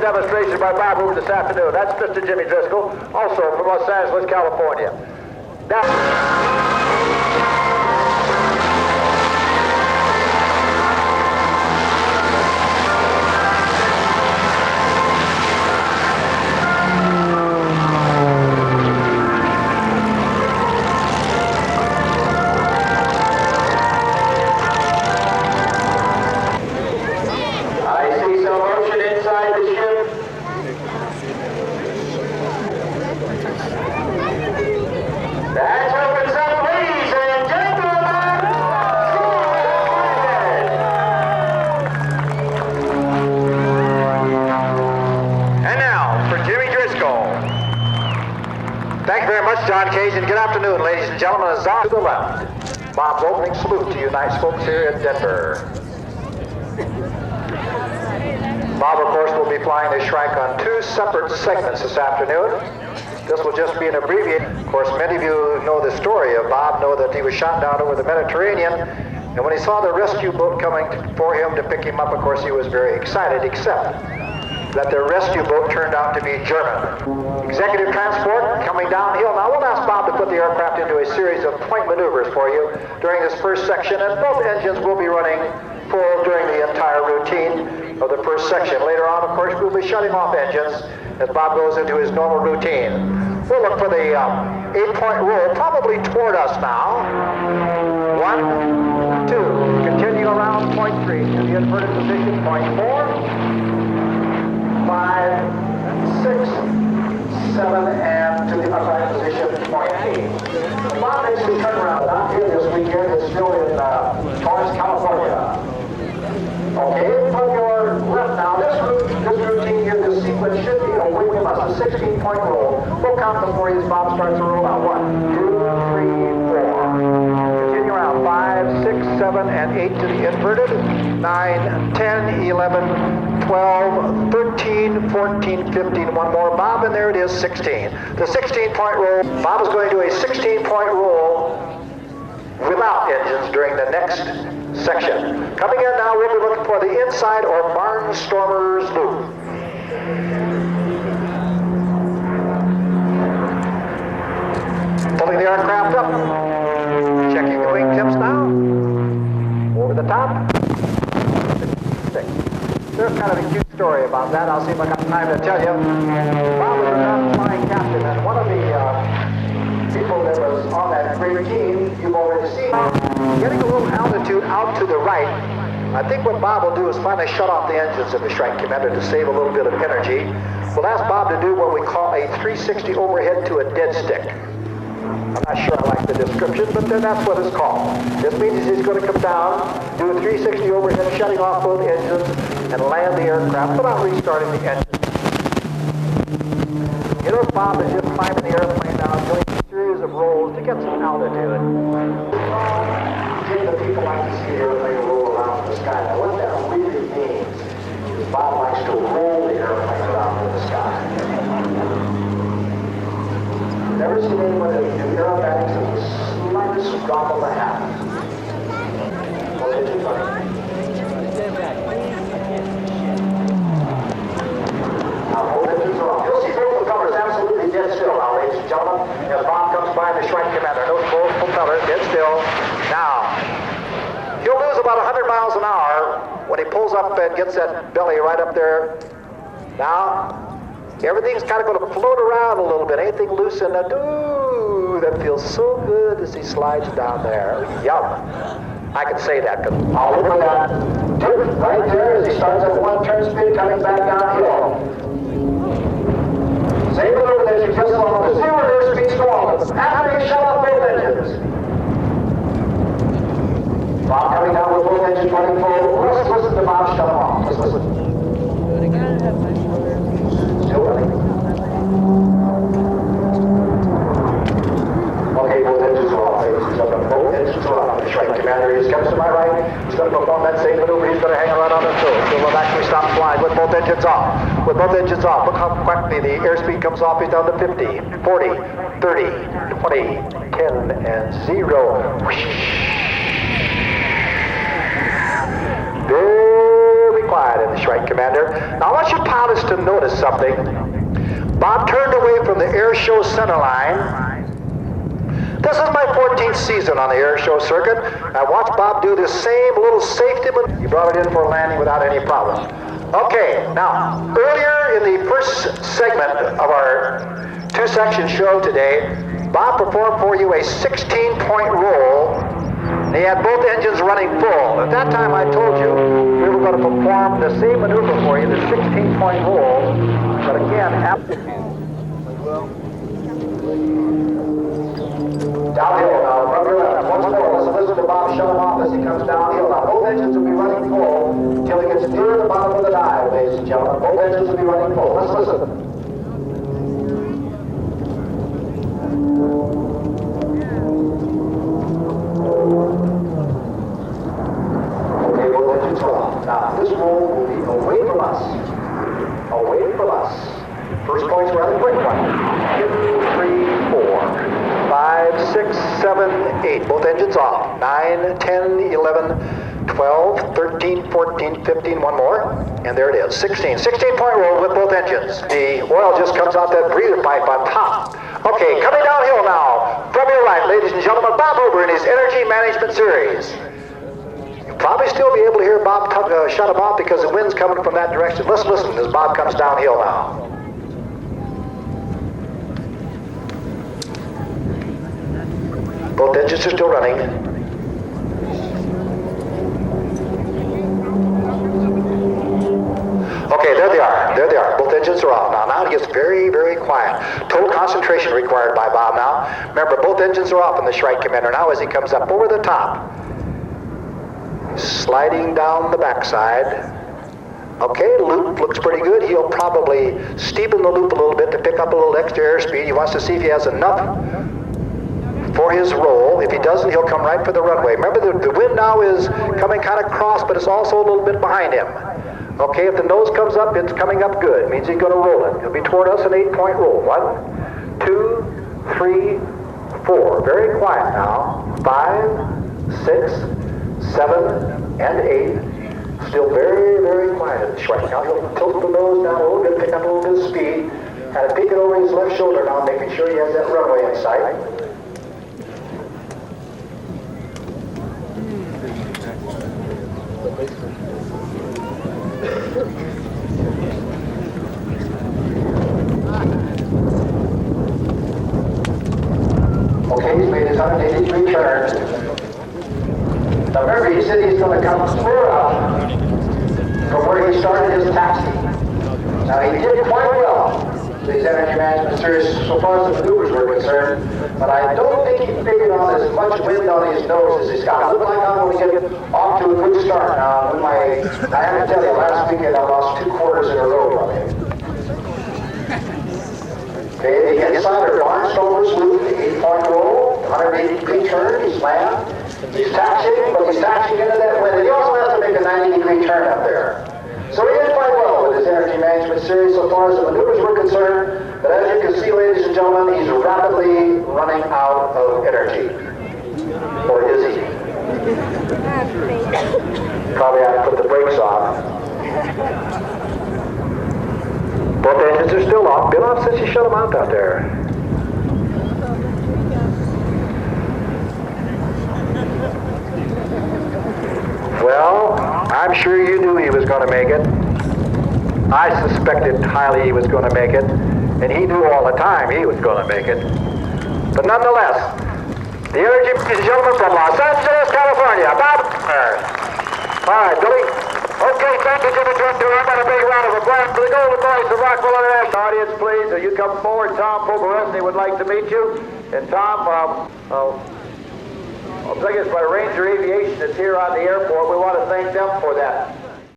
Demonstration by Bob Hoover this afternoon. That's Mr. Jimmy Driscoll, also from Los Angeles, California. Now. John Cage, and good afternoon, ladies and gentlemen. As on to the left, Bob's opening salute to you nice folks here in Denver. Bob, of course, will be flying the Shrike on 2 separate segments this afternoon. This will just be an abbreviated. Of course, many of you who know the story of Bob know that he was shot down over the Mediterranean, and when he saw the rescue boat coming for him to pick him up, of course, he was very excited, except that the rescue boat turned out to be German. Executive transport coming downhill. Now we'll ask Bob to put the aircraft into a series of point maneuvers for you during this first section, and both engines will be running full during the entire routine of the first section. Later on, of course, we'll be shutting off engines as Bob goes into his normal routine. We'll look for the 8-point roll, probably toward us now. 1, 2, continue around point 3 to the inverted position, point 4. 5, 6, 7, and to the upright position, point 8. Bob makes his turnaround down here this weekend. It's still in Torrance, California. Okay, from your left now, this routine here, this sequence should be a wing with us, a 16-point roll. We'll count them for you as Bob starts to roll out. 1, 2, 3, 4. Continue around. 5, 6, 7, and 8 to the inverted. 9, 10, 11, 12, 13, 14, 15, one more, Bob, and there it is, 16. The 16-point roll, Bob is going to do a 16-point roll without engines during the next section. Coming in now, we'll be looking for the inside or barnstormer's loop. Pulling the aircraft up, checking the wingtips now, over the top. There's kind of a cute story about that. I'll see if I got time to tell you. Bob was a flying captain, and one of the people that was on that great team, you've already seen, getting a little altitude out to the right. I think what Bob will do is finally shut off the engines of the Shrike Commander to save a little bit of energy. We'll ask Bob to do what we call a 360 overhead to a dead stick. I'm not sure I like the description, but then that's what it's called. This means he's going to come down, do a 360 overhead, shutting off both engines, and land the aircraft without restarting the engine. You know, Bob is just climbing the airplane now, doing a series of rolls to get some altitude. The people like to see the airplane roll around in the sky. Now, what that really means is Bob likes to roll the airplane around in the sky. Never seen anyone in aerobatics with the slightest drop of a hat. Well, did you find? Now, both engines are off. You'll see both propellers absolutely dead still now, ladies and gentlemen, as Bob comes by the Shrike Commander. Notice both propellers dead still. Now, he'll lose about 100 miles an hour when he pulls up and gets that belly right up there. Now, everything's kind of going to float around a little bit. Anything loose in that, ooh, that feels so good as he slides down there. Yum. I can say that because all over that dip right there as he starts at 1 turn speed coming back downhill. Same maneuver as you just saw the 0 airspeed storm. After he shut off both engines. Bob coming down with both engines running full. Let's listen to Bob shut off. Let's listen. Okay, both engines are off, ladies and gentlemen. Both engines are off. The Shrike Commander is coming to my right. He's going to perform that same maneuver. He's going to hang around on his toes. So we'll actually stop flying with both engines off. With both engines off. Look how quickly the airspeed comes off. He's down to 50, 40, 30, 20, 10, and 0. Very quiet in the Shrike Commander. Now I want you pilots to notice something. Bob turned away from the air show center line. This is my 14th season on the air show circuit. I watched Bob do the same little safety maneuver. He brought it in for a landing without any problem. Okay, now, earlier in the first segment of our two-section show today, Bob performed for you a 16-point roll. And he had both engines running full. At that time I told you we were going to perform the same maneuver for you, the 16-point roll. But again, downhill now, from your left. Once more, let's listen to Bob shut him off as he comes downhill. Now, both engines will be running full until he gets near the bottom of the dive, ladies and gentlemen. Both engines will be running full. Let's listen. Okay, both engines are off. Now, this roll will be away from us. Away from us. First point's rather quick one. 2, 3, 4. 5, 6, 7, 8. Both engines off. 9, 10, 11, 12, 13, 14, 15. One more. And there it is. 16. 16-point roll with both engines. The oil just comes out that breather pipe on top. Okay, coming downhill now. From your right, ladies and gentlemen, Bob Hoover in his Energy Management Series. You'll probably still be able to hear Bob shut him off because the wind's coming from that direction. Let's listen as Bob comes downhill now. Both engines are still running. Okay, there they are. There they are. Both engines are off now. Now it gets very, very quiet. Total concentration required by Bob now. Remember, both engines are off in the Shrike Commander now as he comes up over the top. Sliding down the backside. Okay, loop looks pretty good. He'll probably steepen the loop a little bit to pick up a little extra airspeed. He wants to see if he has enough for his roll. If he doesn't, he'll come right for the runway. Remember, the wind now is coming kind of cross, but it's also a little bit behind him. Okay, if the nose comes up, it's coming up good. It means he's going to roll it. He'll be toward us an 8-point roll. 1, 2, 3, 4. Very quiet now. 5, 6, 7, and 8. Still very, very quiet at the Shrike. Now he'll tilt the nose down a little bit, pick up a little bit of speed, kind of peek it over his left shoulder now, making sure he has that runway in sight. Okay, he's made his 180-degree turn. Now remember, he said he's going to come clear up from where he started his taxi. Now he did quite well, these Energy Management Series, so far as the maneuvers were concerned, but I don't think he figured on as much wind on his nose as he's got. It looked like I'm going to get off to a good start. Now, I have to tell you, last weekend I lost 2 quarters in a row from him. Okay, the inside of Barnstormer's loop, the 8-point roll, 180-degree turn, he's land. He's taxiing, but he's taxiing into that wind. And he also has to make a 90-degree turn up there. So he did quite well with his Energy Management Series so far as the maneuvers were concerned. But as you can see, ladies and gentlemen, he's rapidly running out of energy. Or is he? Probably ought to put the brakes on. Both engines are still off. Been off since you shut them out there. Well, I'm sure you knew he was going to make it. I suspected highly he was going to make it. And he knew all the time he was going to make it. But nonetheless, the Energy, ladies and gentlemen, from Los Angeles, California, Bob Hoover. All right, Billy. Okay, thank you, Jimmy Director. How about a big round of applause for the Golden Boys of Rockwell International? Audience, please, will you come forward? Tom Poberesti would like to meet you. And Tom, I'll take us by Ranger Aviation that's here on the airport. We want to thank them for that